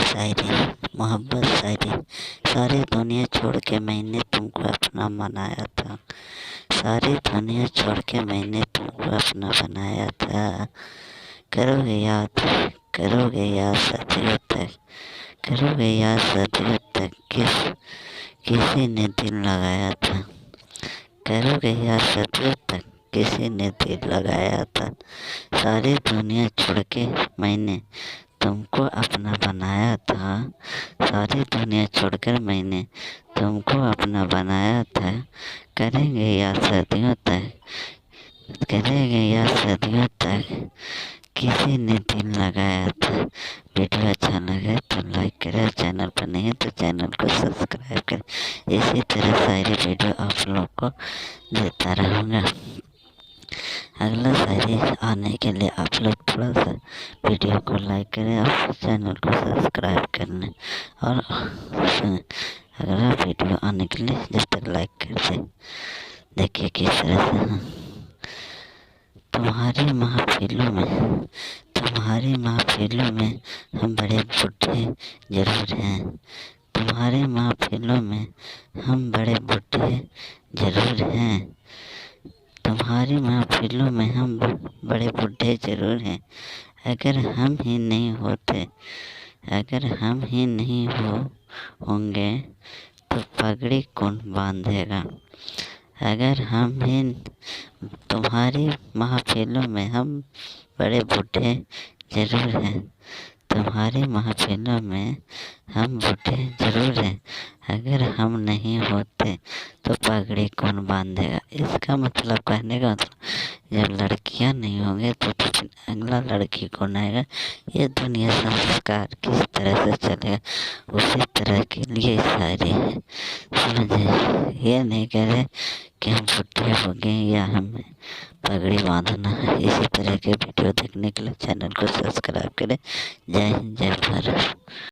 मोहब्बत शायरी। सारी दुनिया छोड़ के मैंने तुमको अपना बनाया था। सारी दुनिया छोड़ के मैंने तुमको अपना बनाया था। करोगे याद, करोगे याद सदियों तक, करोगे याद सदियों तक, किसी ने दिल लगाया था। करोगे याद सदियों तक, किसी ने दिल लगाया था। सारी दुनिया छोड़ के मैंने तुमको अपना बनाया था। सारी दुनिया छोड़कर मैंने तुमको अपना बनाया था। करेंगे याद सदियों तक, करेंगे याद सदियों तक, किसी ने दिल लगाया था। वीडियो अच्छा लगे तो लाइक करें, चैनल पर नहीं तो चैनल को सब्सक्राइब करें। इसी तरह सारी वीडियो आप लोग को देता रहूँगा। अगला शायरी आने के लिए आप लोग थोड़ा सा वीडियो को लाइक करें और चैनल को सब्सक्राइब करने और अगला वीडियो आने के लिए जब तक लाइक कर दें। देखिए किस तरह से तुम्हारी महफिलों में, तुम्हारी महफिलों में हम बड़े बूढ़े जरूर हैं। तुम्हारी महफिलों में हम बड़े बूढ़े जरूर हैं। तुम्हारी महफिलों में हम बड़े बूढ़े जरूर हैं। अगर हम ही नहीं होते, अगर हम ही नहीं होंगे तो पगड़ी कौन बांधेगा। अगर हम ही, तुम्हारी महफिलों में हम बड़े बूढ़े जरूर हैं। तुम्हारी महफिलों में हम बूढ़े जरूर हैं। अगर हम नहीं होते तो पगड़ी कौन बांधेगा। इसका मतलब, कहने का मतलब, जब लड़कियां नहीं होंगे तो फिर अगला लड़की कौन आएगा। ये दुनिया संस्कार किस तरह से चलेगा, उसी तरह के लिए शायरी है। समझे, ये नहीं कह रहे कि हम बूढ़े हो गए या हमें पगड़ी बांधना है। इसी तरह के वीडियो देखने के लिए चैनल को सब्सक्राइब करें। जय हिंद, जय भारत।